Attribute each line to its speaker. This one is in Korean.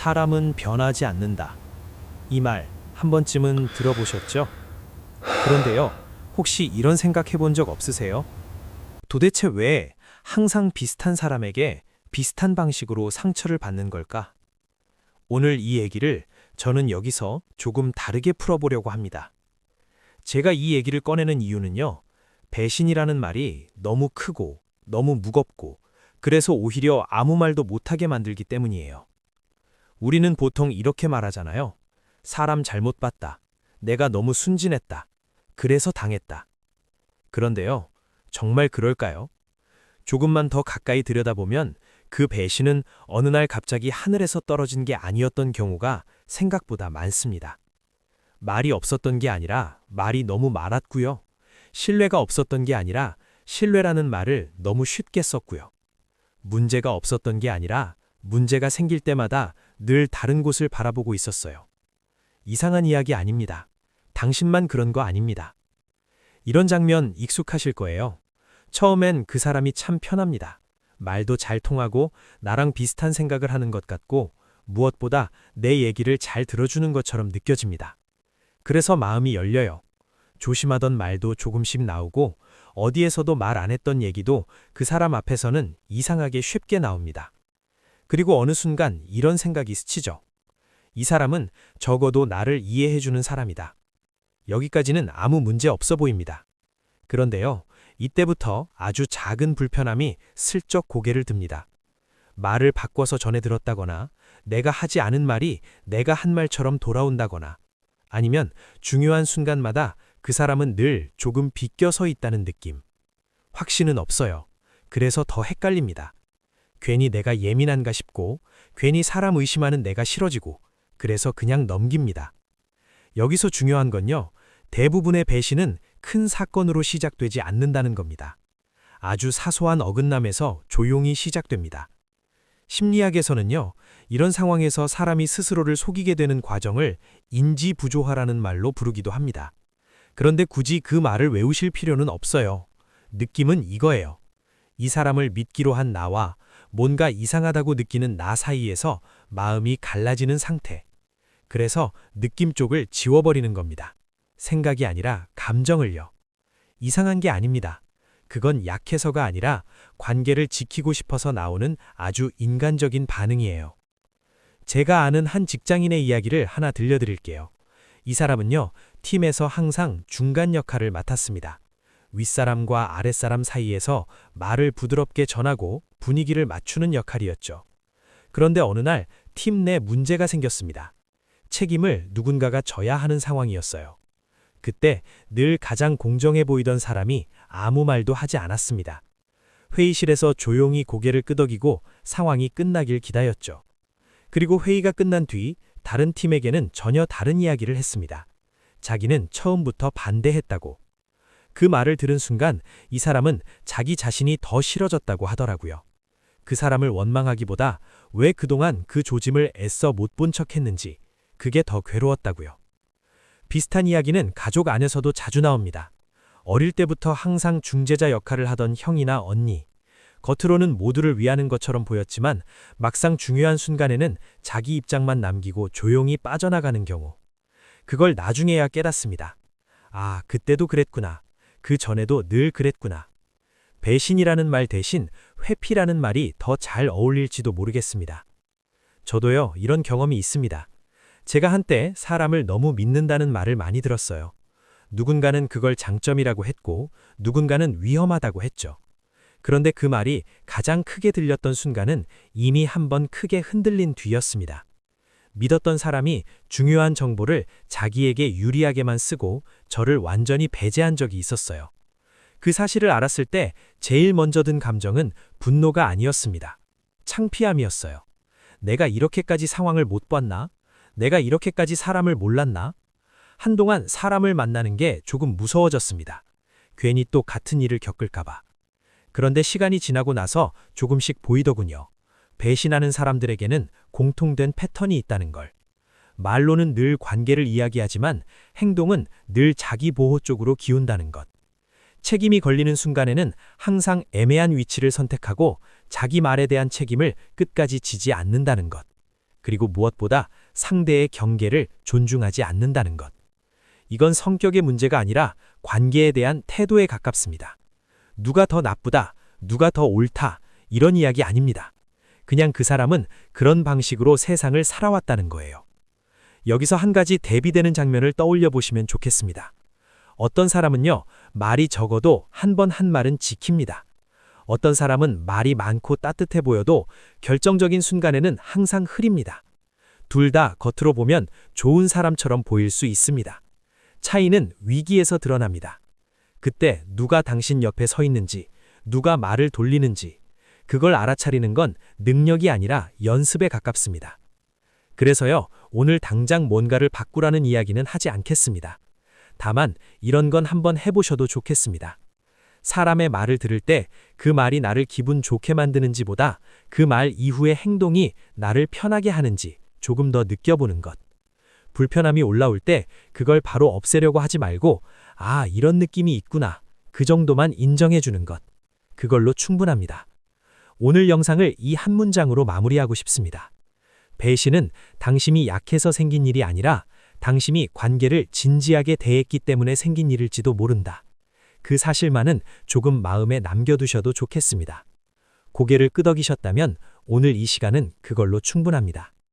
Speaker 1: 사람은 변하지 않는다. 이 말 한 번쯤은 들어보셨죠? 그런데요, 혹시 이런 생각 해본 적 없으세요? 도대체 왜 항상 비슷한 사람에게 비슷한 방식으로 상처를 받는 걸까? 오늘 이 얘기를 저는 여기서 조금 다르게 풀어보려고 합니다. 제가 이 얘기를 꺼내는 이유는요, 배신이라는 말이 너무 크고 너무 무겁고 그래서 오히려 아무 말도 못하게 만들기 때문이에요. 우리는 보통 이렇게 말하잖아요. 사람 잘못 봤다. 내가 너무 순진했다. 그래서 당했다. 그런데요, 정말 그럴까요? 조금만 더 가까이 들여다보면 그 배신은 어느 날 갑자기 하늘에서 떨어진 게 아니었던 경우가 생각보다 많습니다. 말이 없었던 게 아니라 말이 너무 많았고요. 신뢰가 없었던 게 아니라 신뢰라는 말을 너무 쉽게 썼고요. 문제가 없었던 게 아니라 문제가 생길 때마다 늘 다른 곳을 바라보고 있었어요. 이상한 이야기 아닙니다. 당신만 그런 거 아닙니다. 이런 장면 익숙하실 거예요. 처음엔 그 사람이 참 편합니다. 말도 잘 통하고 나랑 비슷한 생각을 하는 것 같고 무엇보다 내 얘기를 잘 들어주는 것처럼 느껴집니다. 그래서 마음이 열려요. 조심하던 말도 조금씩 나오고 어디에서도 말 안 했던 얘기도 그 사람 앞에서는 이상하게 쉽게 나옵니다. 그리고 어느 순간 이런 생각이 스치죠. 이 사람은 적어도 나를 이해해주는 사람이다. 여기까지는 아무 문제 없어 보입니다. 그런데요, 이때부터 아주 작은 불편함이 슬쩍 고개를 듭니다. 말을 바꿔서 전해 들었다거나 내가 하지 않은 말이 내가 한 말처럼 돌아온다거나 아니면 중요한 순간마다 그 사람은 늘 조금 비껴서 있다는 느낌. 확신은 없어요. 그래서 더 헷갈립니다. 괜히 내가 예민한가 싶고 괜히 사람 의심하는 내가 싫어지고 그래서 그냥 넘깁니다. 여기서 중요한 건요, 대부분의 배신은 큰 사건으로 시작되지 않는다는 겁니다. 아주 사소한 어긋남에서 조용히 시작됩니다. 심리학에서는요, 이런 상황에서 사람이 스스로를 속이게 되는 과정을 인지부조화라는 말로 부르기도 합니다. 그런데 굳이 그 말을 외우실 필요는 없어요. 느낌은 이거예요. 이 사람을 믿기로 한 나와 뭔가 이상하다고 느끼는 나 사이에서 마음이 갈라지는 상태. 그래서 느낌 쪽을 지워버리는 겁니다. 생각이 아니라 감정을요. 이상한 게 아닙니다. 그건 약해서가 아니라 관계를 지키고 싶어서 나오는 아주 인간적인 반응이에요. 제가 아는 한 직장인의 이야기를 하나 들려드릴게요. 이 사람은요, 팀에서 항상 중간 역할을 맡았습니다. 윗사람과 아랫사람 사이에서 말을 부드럽게 전하고 분위기를 맞추는 역할이었죠. 그런데 어느 날 팀 내 문제가 생겼습니다. 책임을 누군가가 져야 하는 상황이었어요. 그때 늘 가장 공정해 보이던 사람이 아무 말도 하지 않았습니다. 회의실에서 조용히 고개를 끄덕이고 상황이 끝나길 기다렸죠. 그리고 회의가 끝난 뒤 다른 팀에게는 전혀 다른 이야기를 했습니다. 자기는 처음부터 반대했다고. 그 말을 들은 순간 이 사람은 자기 자신이 더 싫어졌다고 하더라고요. 그 사람을 원망하기보다 왜 그동안 그 조짐을 애써 못 본 척했는지 그게 더 괴로웠다고요. 비슷한 이야기는 가족 안에서도 자주 나옵니다. 어릴 때부터 항상 중재자 역할을 하던 형이나 언니. 겉으로는 모두를 위하는 것처럼 보였지만 막상 중요한 순간에는 자기 입장만 남기고 조용히 빠져나가는 경우. 그걸 나중에야 깨닫습니다. 아, 그때도 그랬구나. 그 전에도 늘 그랬구나. 배신이라는 말 대신 회피라는 말이 더 잘 어울릴지도 모르겠습니다. 저도요, 이런 경험이 있습니다. 제가 한때 사람을 너무 믿는다는 말을 많이 들었어요. 누군가는 그걸 장점이라고 했고 누군가는 위험하다고 했죠. 그런데 그 말이 가장 크게 들렸던 순간은 이미 한번 크게 흔들린 뒤였습니다. 믿었던 사람이 중요한 정보를 자기에게 유리하게만 쓰고 저를 완전히 배제한 적이 있었어요. 그 사실을 알았을 때 제일 먼저 든 감정은 분노가 아니었습니다. 창피함이었어요. 내가 이렇게까지 상황을 못 봤나? 내가 이렇게까지 사람을 몰랐나? 한동안 사람을 만나는 게 조금 무서워졌습니다. 괜히 또 같은 일을 겪을까봐. 그런데 시간이 지나고 나서 조금씩 보이더군요. 배신하는 사람들에게는 공통된 패턴이 있다는 걸. 말로는 늘 관계를 이야기하지만 행동은 늘 자기 보호 쪽으로 기운다는 것. 책임이 걸리는 순간에는 항상 애매한 위치를 선택하고 자기 말에 대한 책임을 끝까지 지지 않는다는 것. 그리고 무엇보다 상대의 경계를 존중하지 않는다는 것. 이건 성격의 문제가 아니라 관계에 대한 태도에 가깝습니다. 누가 더 나쁘다, 누가 더 옳다, 이런 이야기 아닙니다. 그냥 그 사람은 그런 방식으로 세상을 살아왔다는 거예요. 여기서 한 가지 대비되는 장면을 떠올려 보시면 좋겠습니다. 어떤 사람은요, 말이 적어도 한 번 한 말은 지킵니다. 어떤 사람은 말이 많고 따뜻해 보여도 결정적인 순간에는 항상 흐립니다. 둘 다 겉으로 보면 좋은 사람처럼 보일 수 있습니다. 차이는 위기에서 드러납니다. 그때 누가 당신 옆에 서 있는지, 누가 말을 돌리는지, 그걸 알아차리는 건 능력이 아니라 연습에 가깝습니다. 그래서요, 오늘 당장 뭔가를 바꾸라는 이야기는 하지 않겠습니다. 다만 이런 건 한번 해보셔도 좋겠습니다. 사람의 말을 들을 때 그 말이 나를 기분 좋게 만드는지보다 그 말 이후의 행동이 나를 편하게 하는지 조금 더 느껴보는 것. 불편함이 올라올 때 그걸 바로 없애려고 하지 말고, 아, 이런 느낌이 있구나. 그 정도만 인정해주는 것. 그걸로 충분합니다. 오늘 영상을 이 한 문장으로 마무리하고 싶습니다. 배신은 당신이 약해서 생긴 일이 아니라 당신이 관계를 진지하게 대했기 때문에 생긴 일일지도 모른다. 그 사실만은 조금 마음에 남겨두셔도 좋겠습니다. 고개를 끄덕이셨다면 오늘 이 시간은 그걸로 충분합니다.